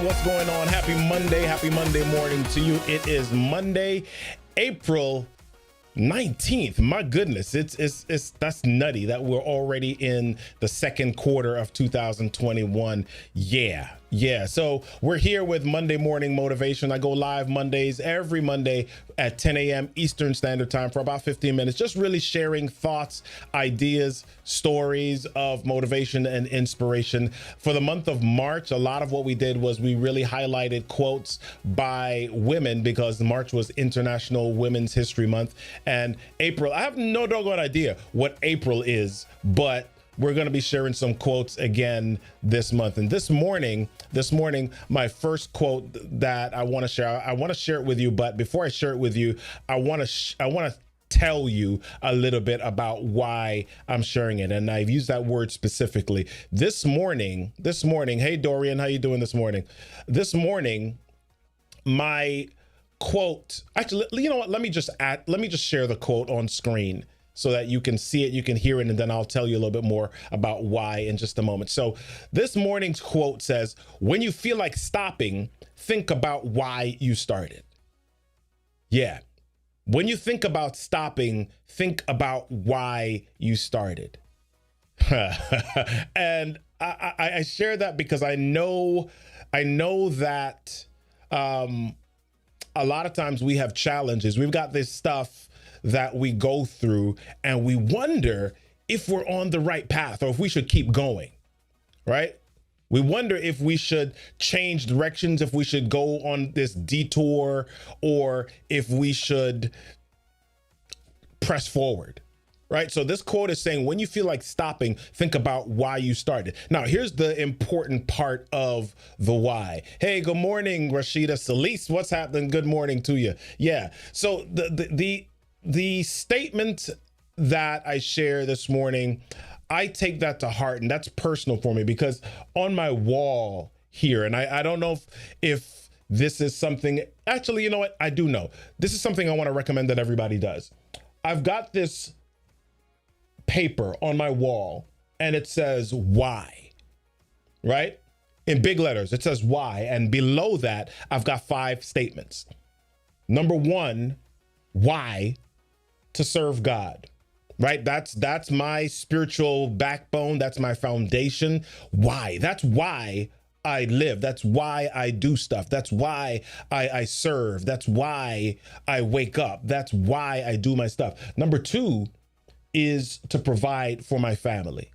what's going on? Happy Monday morning to you. It is Monday, April 19th. My goodness, it's that's nutty that we're already in the second quarter of 2021. Yeah. So we're here with Monday Morning Motivation. I go live Mondays, every Monday at 10 a.m. Eastern Standard Time for about 15 minutes, just really sharing thoughts, ideas, stories of motivation and inspiration. For the month of March, a lot of what we did was we really highlighted quotes by women because March was International Women's History Month. And April, I have no doggone idea what April is, but we're going to be sharing some quotes again this month. And this morning, my first quote that I want to share it with you. But before I share it with you, I want to tell you a little bit about why I'm sharing it. And I've used that word specifically. This morning, hey, Dorian, how you doing this morning? This morning, my quote, actually, you know what? Let me just share the quote on screen so that you can see it, you can hear it, and then I'll tell you a little bit more about why in just a moment. So this morning's quote says, when you feel like stopping, think about why you started. Yeah. When you think about stopping, think about why you started. And I share that because I know that a lot of times we have challenges. We've got this stuff that we go through and we wonder if we're on the right path or if we should keep going, right? We wonder if we should change directions, if we should go on this detour, or if we should press forward, right? So this quote is saying, when you feel like stopping, think about why you started. Now, here's the important part of the why. Hey, good morning, Rashida Salise. What's happening? Good morning to you. Yeah. So the statement that I share this morning, I take that to heart, and that's personal for me because on my wall here, and I don't know if this is something, actually, you know what? I do know. This is something I want to recommend that everybody does. I've got this paper on my wall and it says why, right? In big letters, it says why. And below that, I've got 5 statements. Number 1, why? To serve God, right? That's my spiritual backbone. That's my foundation. Why? That's why I live. That's why I do stuff. That's why I serve. That's why I wake up. That's why I do my stuff. Number 2 is to provide for my family,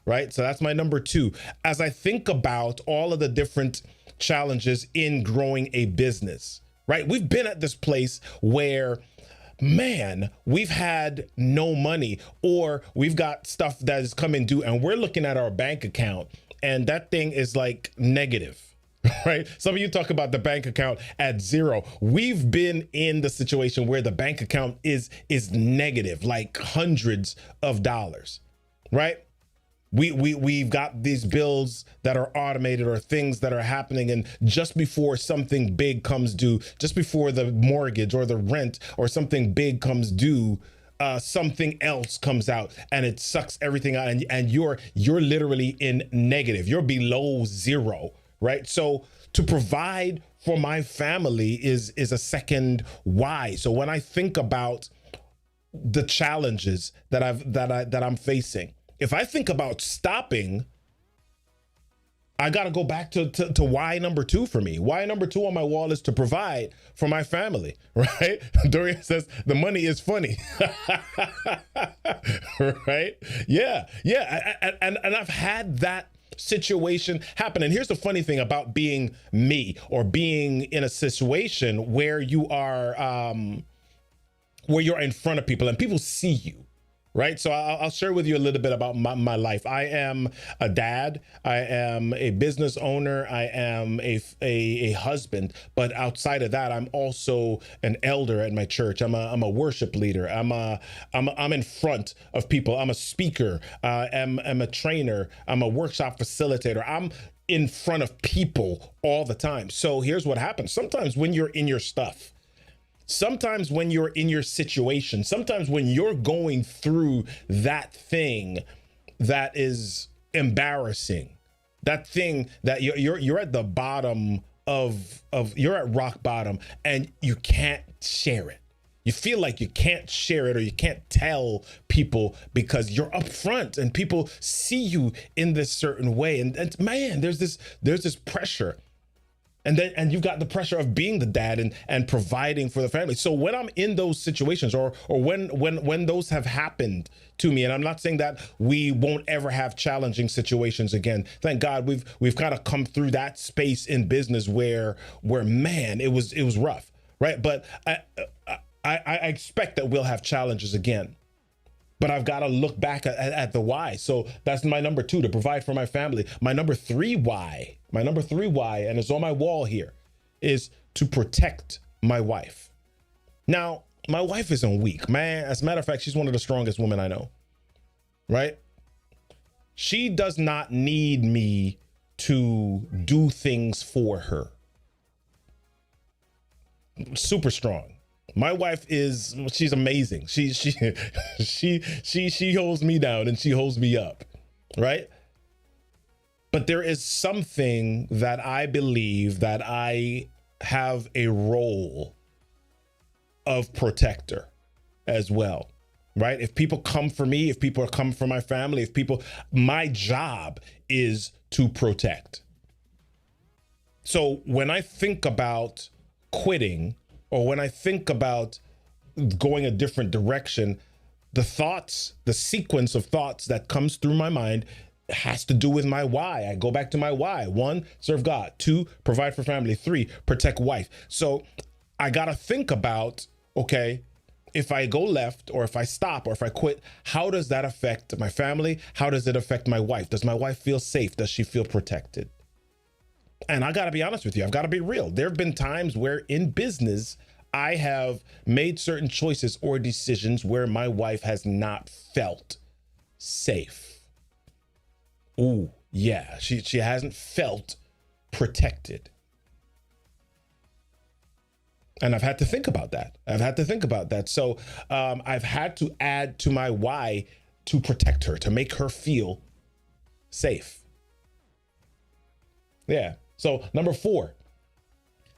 right? So that's my number 2. As I think about all of the different challenges in growing a business, right? We've been at this place where, man, we've had no money, or we've got stuff that is coming due and we're looking at our bank account and that thing is like negative, right? Some of you talk about the bank account at 0. We've been in the situation where the bank account is negative, like hundreds of dollars, right? We've got these bills that are automated or things that are happening, and just before something big comes due, just before the mortgage or the rent or something big comes due, something else comes out and it sucks everything out, and you're literally in negative. You're below 0, right? So to provide for my family is a second why. So when I think about the challenges that I'm facing, if I think about stopping, I got to go back to why number 2 for me. Why number 2 on my wall is to provide for my family, right? Dorian says the money is funny, right? Yeah. And I've had that situation happen. And here's the funny thing about being me, or being in a situation where you are, where you're in front of people and people see you. Right. So I'll share with you a little bit about my life. I am a dad. I am a business owner. I am a husband. But outside of that, I'm also an elder at my church. I'm a worship leader. I'm in front of people. I'm a speaker. I'm a trainer. I'm a workshop facilitator. I'm in front of people all the time. So here's what happens. Sometimes when you're in your stuff, sometimes when you're in your situation, sometimes when you're going through that thing that is embarrassing, that thing that you're at the bottom of you're at rock bottom and you can't share it. You feel like you can't share it or you can't tell people because you're up front and people see you in this certain way. And man, there's this pressure. And you've got the pressure of being the dad and providing for the family. So when I'm in those situations or when those have happened to me, and I'm not saying that we won't ever have challenging situations again. Thank God we've kind of come through that space in business where man, it was rough, right? But I expect that we'll have challenges again. But I've got to look back at the why. So that's my number 2, to provide for my family. My number 3 why, and it's on my wall here, is to protect my wife. Now, my wife isn't weak, man. As a matter of fact, she's one of the strongest women I know, right? She does not need me to do things for her. Super strong. My wife she's amazing. She holds me down and she holds me up, right? But there is something that I believe that I have a role of protector as well, right? If people come for me, if people are coming for my family, my job is to protect. So when I think about quitting, or when I think about going a different direction, the sequence of thoughts that comes through my mind has to do with my why. I go back to my why. 1, serve God. 2, provide for family. 3, protect wife. So I got to think about, okay, if I go left or if I stop or if I quit, how does that affect my family? How does it affect my wife? Does my wife feel safe? Does she feel protected? And I got to be honest with you. I've got to be real. There have been times where in business, I have made certain choices or decisions where my wife has not felt safe. Ooh, yeah. She hasn't felt protected. And I've had to think about that. So I've had to add to my why to protect her, to make her feel safe. Yeah. So number 4,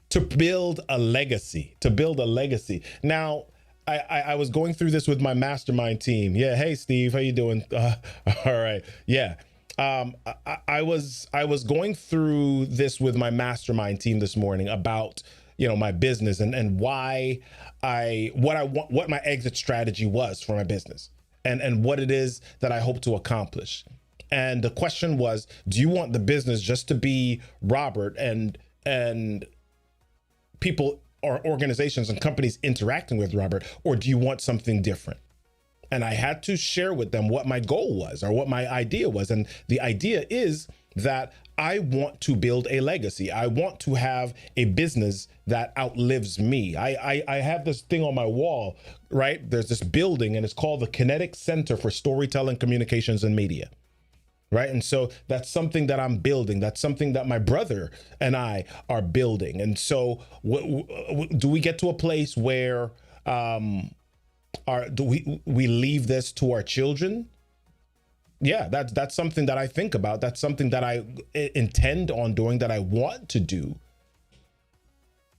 to build a legacy. Now, I was going through this with my mastermind team. Yeah. Hey, Steve, how you doing? All right. Yeah. I was going through this with my mastermind team this morning about, my business and why what my exit strategy was for my business and what it is that I hope to accomplish. And the question was, do you want the business just to be Robert and people or organizations and companies interacting with Robert, or do you want something different? And I had to share with them what my goal was or what my idea was. And the idea is that I want to build a legacy. I want to have a business that outlives me. I have this thing on my wall, right? There's this building and it's called the Kinetic Center for Storytelling, Communications, and Media. Right. And so that's something that I'm building. That's something that my brother and I are building. And so do we get to a place where do we leave this to our children? Yeah, that's something that I think about. That's something that I intend on doing, that I want to do.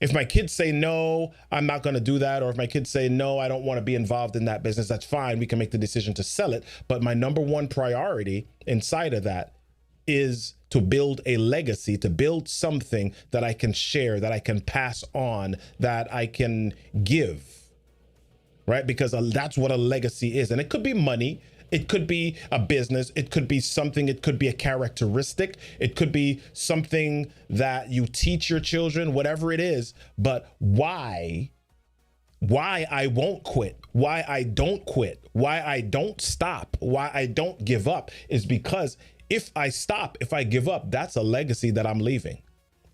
If my kids say, no, I'm not going to do that, or if my kids say, no, I don't want to be involved in that business, that's fine. We can make the decision to sell it. But my number 1 priority inside of that is to build a legacy, to build something that I can share, that I can pass on, that I can give, right? Because that's what a legacy is. And it could be money. It could be a business. It could be something. It could be a characteristic. It could be something that you teach your children, whatever it is. But why I won't quit, why I don't quit, why I don't stop, why I don't give up is because if I stop, if I give up, that's a legacy that I'm leaving.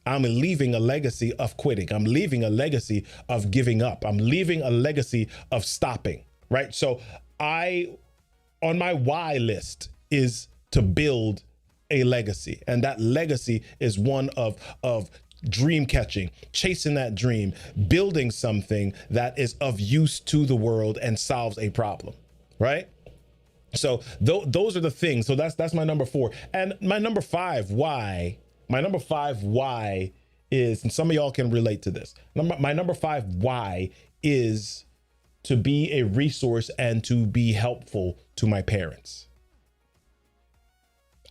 I'm leaving a legacy of quitting. I'm leaving a legacy of giving up. I'm leaving a legacy of stopping, right? So on my why list is to build a legacy. And that legacy is one of dream catching, chasing that dream, building something that is of use to the world and solves a problem, right? So those are the things. So that's my number 4. And my number 5 why is, and some of y'all can relate to this. My number 5 why is to be a resource and to be helpful to my parents.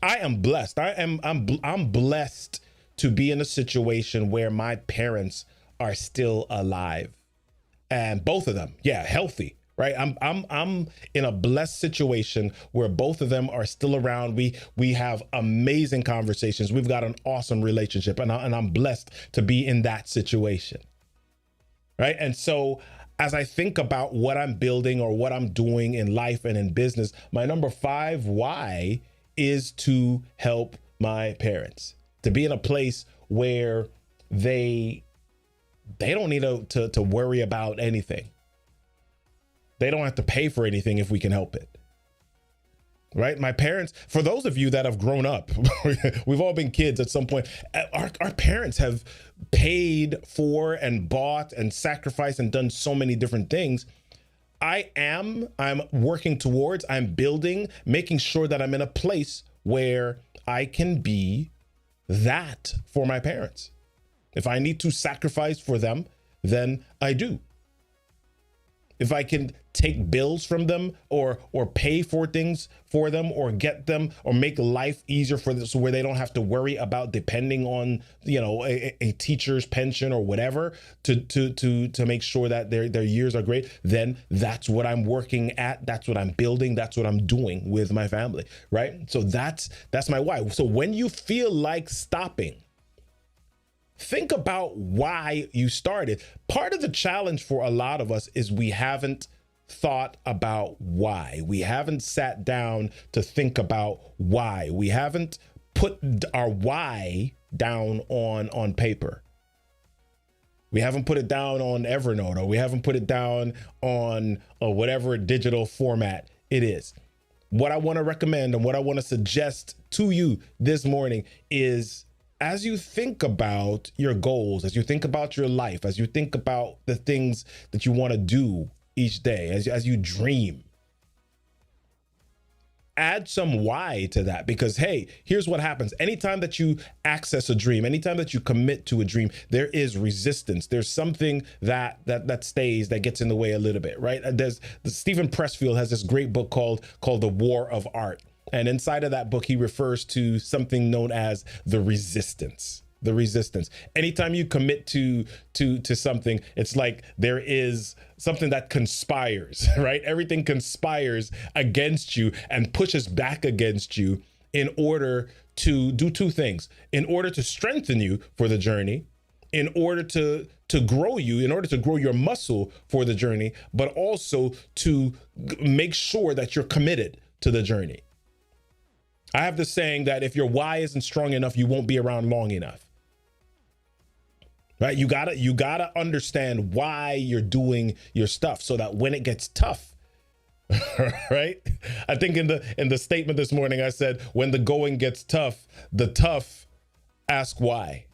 I am blessed. I'm blessed to be in a situation where my parents are still alive, and both of them, healthy. Right, I'm in a blessed situation where both of them are still around. We have amazing conversations. We've got an awesome relationship, and I'm blessed to be in that situation. Right, and so as I think about what I'm building or what I'm doing in life and in business, my number 5 why is to help my parents, to be in a place where they don't need to worry about anything. They don't have to pay for anything if we can help it. Right? My parents, for those of you that have grown up, we've all been kids at some point. Our parents have paid for and bought and sacrificed and done so many different things. I'm working towards, I'm building, making sure that I'm in a place where I can be that for my parents. If I need to sacrifice for them, then I do. If I can take bills from them or pay for things for them or get them or make life easier for them so where they don't have to worry about depending on, a teacher's pension or whatever to make sure that their years are great, then that's what I'm working at. That's what I'm building. That's what I'm doing with my family. Right. So that's my why. So when you feel like stopping, think about why you started. Part of the challenge for a lot of us is we haven't thought about why. We haven't sat down to think about why. We haven't put our why down on paper. We haven't put it down on Evernote, or we haven't put it down on whatever digital format it is. What I want to recommend and what I want to suggest to you this morning is, as you think about your goals, as you think about your life, as you think about the things that you want to do each day, as you dream, add some why to that. Because, hey, here's what happens. Anytime that you access a dream, anytime that you commit to a dream, there is resistance. There's something that stays, that gets in the way a little bit, right? Stephen Pressfield has this great book called The War of Art. And inside of that book, he refers to something known as the resistance. The resistance. Anytime you commit to something, it's like there is something that conspires, right? Everything conspires against you and pushes back against you in order to do 2 things. In order to strengthen you for the journey, in order to grow you, in order to grow your muscle for the journey, but also to make sure that you're committed to the journey. I have this saying that if your why isn't strong enough, you won't be around long enough. Right? You gotta understand why you're doing your stuff so that when it gets tough, right? I think in the statement this morning, I said, when the going gets tough, the tough ask why.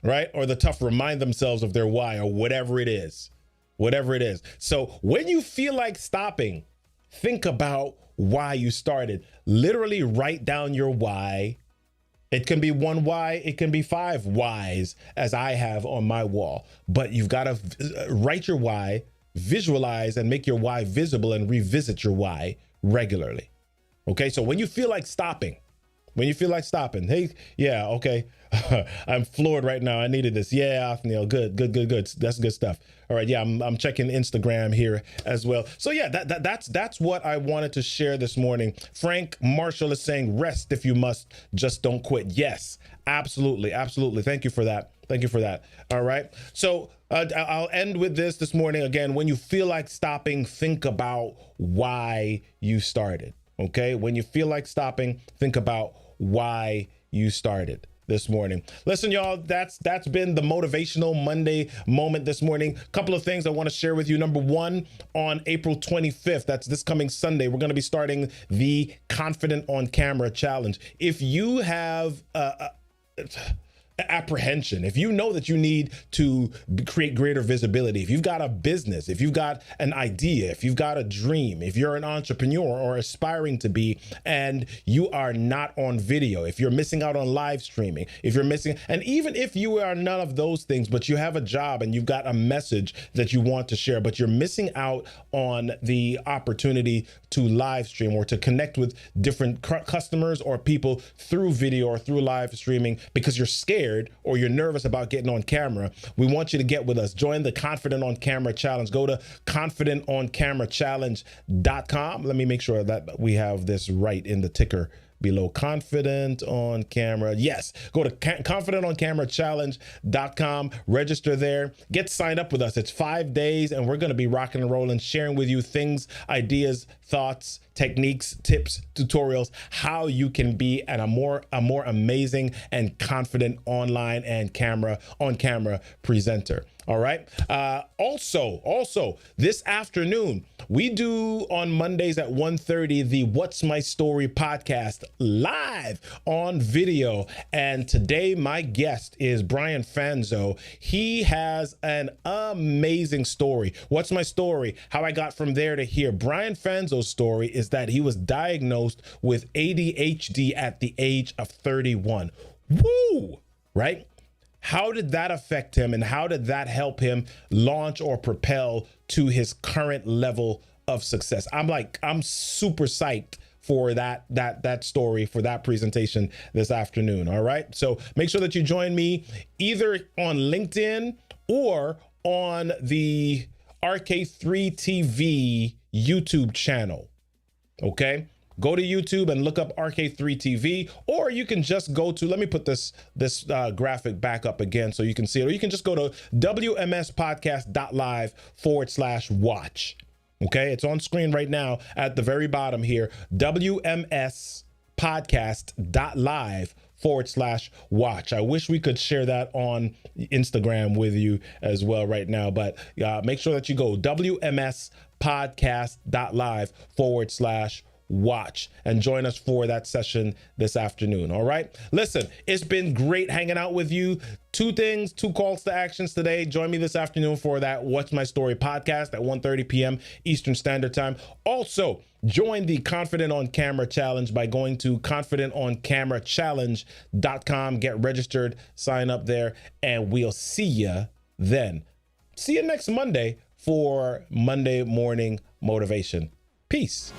Right? Or the tough remind themselves of their why, or whatever it is. Whatever it is. So when you feel like stopping, think about why you started. Literally write down your why. It can be 1 why, it can be 5 whys, as I have on my wall. But you've got to write your why, visualize and make your why visible, and revisit your why regularly. Okay, so when you feel like stopping, hey, yeah, okay, I'm floored right now. I needed this. Yeah, Othniel, good. That's good stuff. All right, yeah, I'm checking Instagram here as well. So yeah, that's what I wanted to share this morning. Frank Marshall is saying, rest if you must, just don't quit. Yes, absolutely. Thank you for that. All right, so I'll end with this morning. Again, when you feel like stopping, think about why you started. Okay, when you feel like stopping, think about why you started this morning. Listen, y'all, that's been the Motivational Monday moment this morning. A couple of things I want to share with you. Number 1, on April 25th, that's this coming Sunday, we're going to be starting the Confident on Camera Challenge. If you have apprehension, if you know that you need to create greater visibility, if you've got a business, if you've got an idea, if you've got a dream, if you're an entrepreneur or aspiring to be, and you are not on video, if you're missing out on live streaming, if you're missing, and even if you are none of those things, but you have a job and you've got a message that you want to share, but you're missing out on the opportunity to live stream or to connect with different customers or people through video or through live streaming because you're scared or you're nervous about getting on camera, we want you to get with us. Join the Confident on Camera Challenge. Go to confidentoncamerachallenge.com. Let me make sure that we have this right in the ticker below. Confident on Camera. Yes. Go to confidentoncamerachallenge.com. Register there. Get signed up with us. It's 5 days and we're going to be rocking and rolling, sharing with you things, ideas, thoughts, techniques, tips, tutorials, how you can be a more amazing and confident online and on camera presenter. All right. Also, this afternoon, we do on Mondays at 1:30 the What's My Story podcast live on video. And today, my guest is Brian Fanzo. He has an amazing story. What's my story? How I got from there to here. Brian Fanzo's story is that he was diagnosed with ADHD at the age of 31. Woo! Right? How did that affect him and how did that help him launch or propel to his current level of success? I'm super psyched for that story, for that presentation this afternoon. All right. So make sure that you join me either on LinkedIn or on the RK3 TV YouTube channel. Okay. Go to YouTube and look up RK3 TV, or you can just go to, let me put this graphic back up again so you can see it, or you can just go to wmspodcast.live/watch. Okay, it's on screen right now at the very bottom here, wmspodcast.live/watch. I wish we could share that on Instagram with you as well right now, but make sure that you go wmspodcast.live/watch and join us for that session this afternoon. All right. Listen, it's been great hanging out with you. Two calls to actions today. Join me this afternoon for that What's My Story podcast at 1:30 p.m. Eastern Standard Time. Also, join the Confident on Camera Challenge by going to confidentoncamerachallenge.com. Get registered, sign up there, and we'll see you then. See you next Monday for Monday Morning Motivation. Peace.